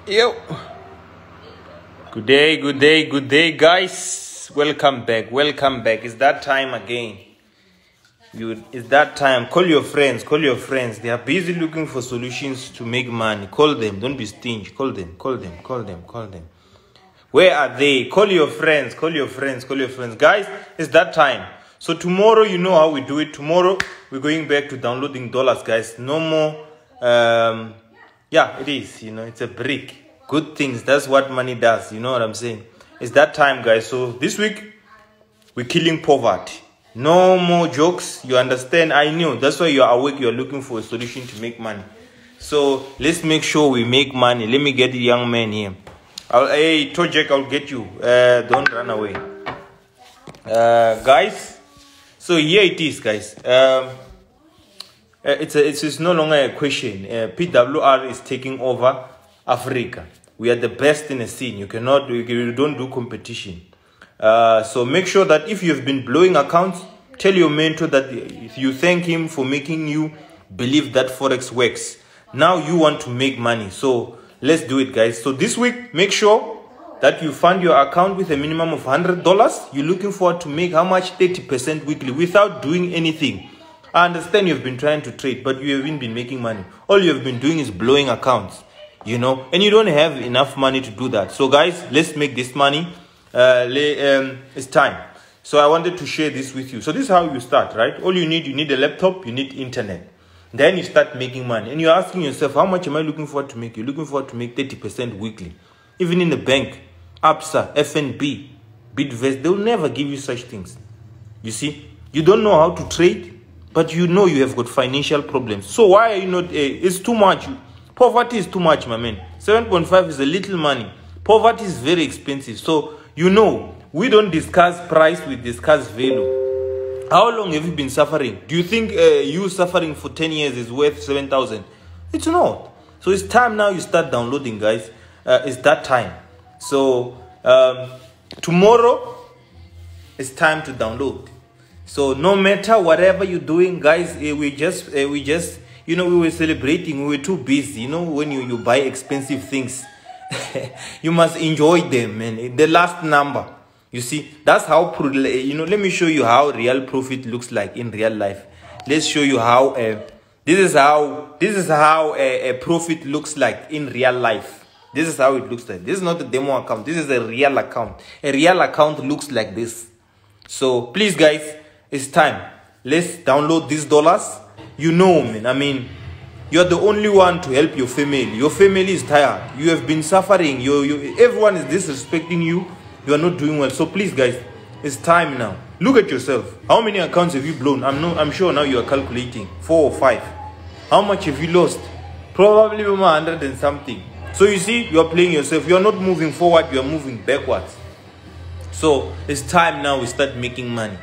Yo. Good day, guys. Welcome back. It's that time again. It's that time. Call your friends. They are busy looking for solutions to make money. Call them. Don't be stingy. Call them. Where are they? Call your friends. Guys, it's that time. So tomorrow, you know how we do it. Tomorrow, we're going back to downloading dollars, guys. No more. Yeah, it is. It's a break. Good things. That's what money does. You know what I'm saying? It's that time, guys. So this week, we're killing poverty. No more jokes. You understand? I know. That's why you're awake. You're looking for a solution to make money. So let's make sure we make money. Let me get the young man here. Hey, Tojek, I'll get you. Don't run away. Guys. So here it is, guys. It's no longer a question. PWR is taking over Africa. We are the best in the scene. You don't do competition. So make sure that if you've been blowing accounts, tell your mentor that if you thank him for making you believe that Forex works. Now you want to make money. So let's do it, guys. So this week, make sure that you fund your account with a minimum of $100. You're looking forward to make how much? 30% weekly without doing anything. I understand you've been trying to trade, but you haven't been making money. All you've been doing is blowing accounts, and you don't have enough money to do that. So guys, let's make this money. It's time. So I wanted to share this with you. So this is how you start, right? All you need a laptop, you need internet. Then you start making money. And you're asking yourself, how much am I looking forward to make? You're looking forward to make 30% weekly. Even in the bank, Absa, FNB, Bidvest, they'll never give you such things. You see, you don't know how to trade, but you know you have got financial problems. So why are you not? It's too much. Poverty is too much, my man. 7.5 is a little money. Poverty is very expensive. So, we don't discuss price, we discuss value. How long have you been suffering? Do you think you suffering for 10 years is worth 7,000? It's not. So it's time now you start downloading, guys. It's that time. So tomorrow, it's time to download. So no matter whatever you're doing, guys, we were celebrating. We were too busy. When you buy expensive things, you must enjoy them, man. The last number. You see, that's how, let me show you how real profit looks like in real life. Let's show you how, this is how a profit looks like in real life. This is how it looks like. This is not a demo account. This is a real account. A real account looks like this. So please, guys, it's time. Let's download these dollars. Man. I mean, you're the only one to help your family. Your family is tired. You have been suffering. Everyone is disrespecting you. You are not doing well. So please, guys, it's time now. Look at yourself. How many accounts have you blown? I'm sure now you are calculating 4 or 5. How much have you lost? Probably 100 and something. So you see, you are playing yourself. You are not moving forward. You are moving backwards. So it's time now we start making money.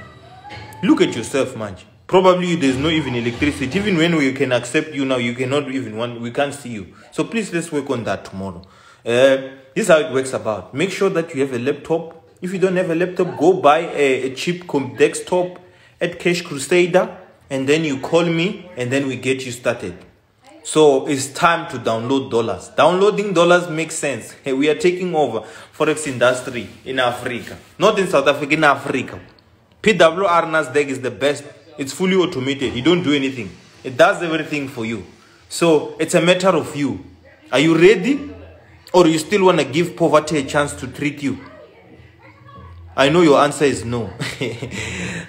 Look at yourself, man. Probably there's no even electricity. Even when we can accept you now, you cannot even we can't see you. So please, let's work on that tomorrow. This is how it works about. Make sure that you have a laptop. If you don't have a laptop, go buy a cheap desktop at Cash Crusader, and then you call me, and then we get you started. So it's time to download dollars. Downloading dollars makes sense. Hey, we are taking over Forex industry in Africa. Not in South Africa, in Africa. PWR Nasdaq is the best. It's fully automated. You don't do anything. It does everything for you. So it's a matter of you. Are you ready? Or you still want to give poverty a chance to treat you? I know your answer is no.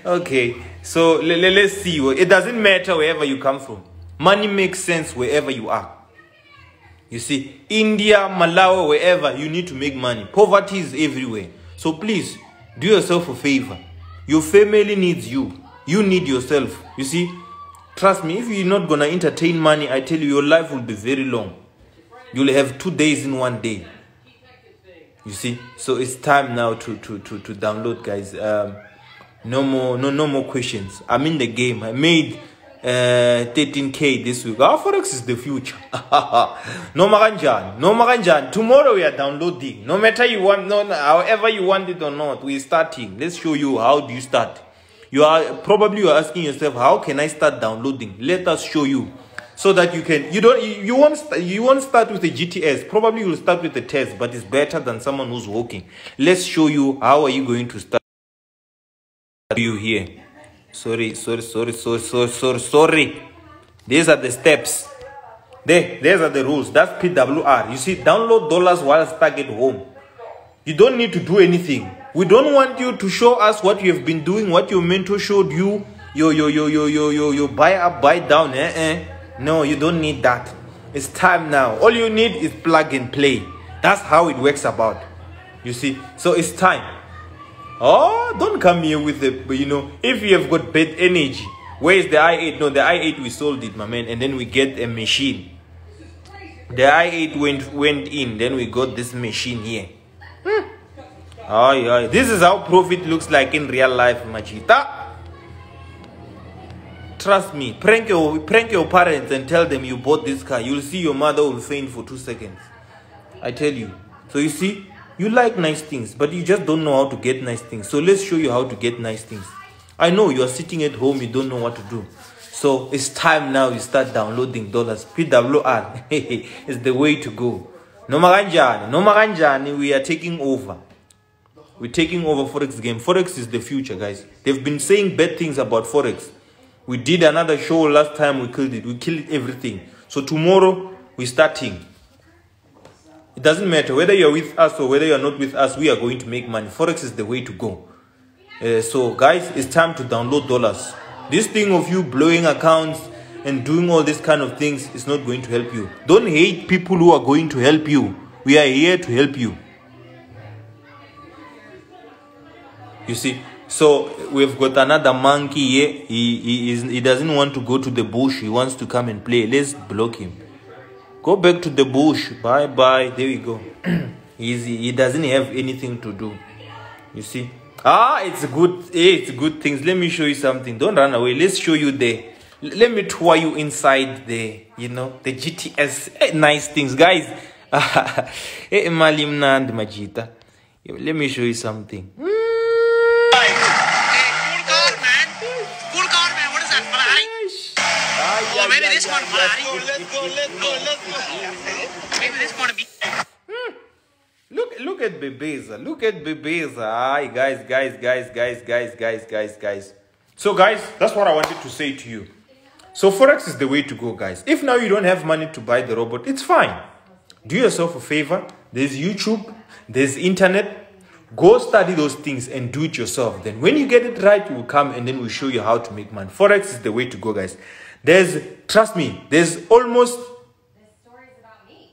Okay. So let's see. It doesn't matter wherever you come from. Money makes sense wherever you are. You see, India, Malawi, wherever, you need to make money. Poverty is everywhere. So please, do yourself a favor. Your family needs you. You need yourself. You see, trust me, if you're not going to entertain money, I tell you, your life will be very long. You'll have 2 days in 1 day. You see, so it's time now to download, guys. No more questions. I'm in the game. I made 13K this week. Our Forex is the future. No maganjan. Tomorrow we are downloading. No matter you want, however you want it or not, we're starting. Let's show you how do you start. You are asking yourself, how can I start downloading? Let us show you. so that you won't start with the GTS. Probably you'll start with the test, but it's better than someone who's walking. Let's show you how are you going to start. You here? Sorry. These are the steps. These are the rules. That's PWR. You see, download dollars while stuck at home. You don't need to do anything. We don't want you to show us what you have been doing, what your mentor showed you. Your buy up, buy down. No, you don't need that. It's time now. All you need is plug and play. That's how it works about. You see? So it's time. Oh, don't come here with the, if you have got bad energy. Where is the i8? No, the i8 we sold it, my man. And then we get a machine. The i8 went in. Then we got this machine here. This is how profit looks like in real life, Majita. Trust me. Prank your parents and tell them you bought this car. You'll see your mother will faint for 2 seconds. I tell you. So you see, you like nice things, but you just don't know how to get nice things. So let's show you how to get nice things. I know you are sitting at home, you don't know what to do. So it's time now you start downloading dollars. PWR is the way to go. Noma kanjani, we are taking over. We're taking over Forex game. Forex is the future, guys. They've been saying bad things about Forex. We did another show last time, we killed it. We killed everything. So tomorrow, we're starting. It doesn't matter whether you're with us or whether you're not with us, we are going to make money. Forex is the way to go. So guys, it's time to download dollars. This thing of you blowing accounts and doing all these kind of things is not going to help you. Don't hate people who are going to help you. We are here to help you. You see, so we've got another monkey here. He doesn't want to go to the bush. He wants to come and play. Let's block him. Go back to the bush. Bye bye. There we go. He doesn't have anything to do. You see. It's good things. Let me show you something. Don't run away. Let's show you let me tour you inside the GTS. Nice things, guys. Let me show you something. Cool car, man. Cool car, man. What is that? Ferrari? Oh, maybe this one Ferrari. Maybe this one be. Look at Bebeza. Look at Bebeza. Guys. So guys, that's what I wanted to say to you. So Forex is the way to go, guys. If now you don't have money to buy the robot, it's fine. Do yourself a favor. There's YouTube. There's internet. Go study those things and do it yourself. Then when you get it right, we'll come and then we'll show you how to make money. Forex is the way to go, guys. Trust me, there's almost...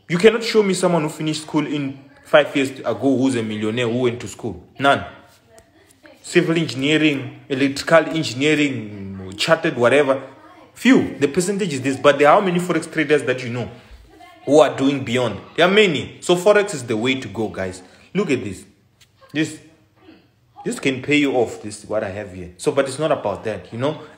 You cannot show me someone who finished school in 5 years ago who's a millionaire who went to school. None. Civil engineering, electrical engineering, chartered, whatever. Few. The percentage is this. But there are how many Forex traders that you know who are doing beyond? There are many. So Forex is the way to go, guys. Look at this. This can pay you off, this what I have here. So, but it's not about that,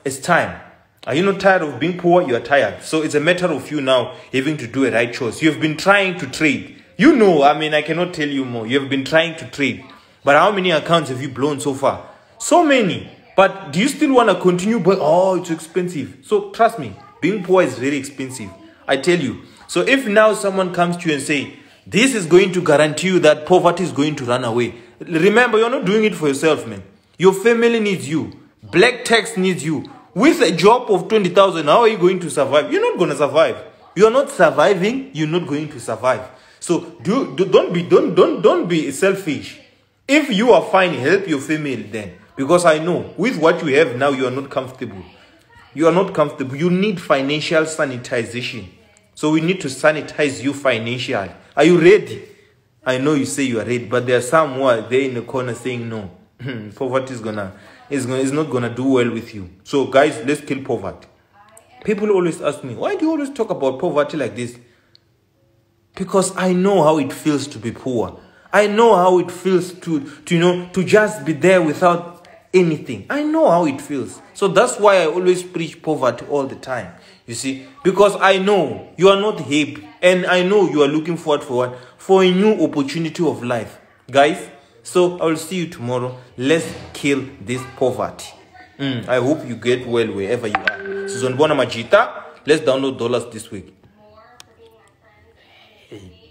It's time. Are you not tired of being poor? You are tired. So it's a matter of you now having to do a right choice. You have been trying to trade. I cannot tell you more. You have been trying to trade. But how many accounts have you blown so far? So many. But do you still want to continue? But it's expensive. So trust me, being poor is very expensive. I tell you. So if now someone comes to you and say, this is going to guarantee you that poverty is going to run away. Remember, you're not doing it for yourself, man. Your family needs you. Black tax needs you. With a job of 20,000, how are you going to survive? You're not going to survive. You're not surviving. You're not going to survive. So don't be selfish. If you are fine, help your family then. Because I know with what you have now, you are not comfortable. You are not comfortable. You need financial sanitization. So we need to sanitize you financially. Are you ready? I know you say you are ready, but there are some who are there in the corner saying no. Poverty is not gonna do well with you. So guys, let's kill poverty. People always ask me, why do you always talk about poverty like this? Because I know how it feels to be poor. I know how it feels to just be there without anything. I know how it feels. So that's why I always preach poverty all the time. You see, because I know you are not hip, and I know you are looking forward for what? For a new opportunity of life. Guys, so I will see you tomorrow. Let's kill this poverty. I hope you get well wherever you are. Sizonibona Majita. Let's download dollars this week. more for being my friend. Hey.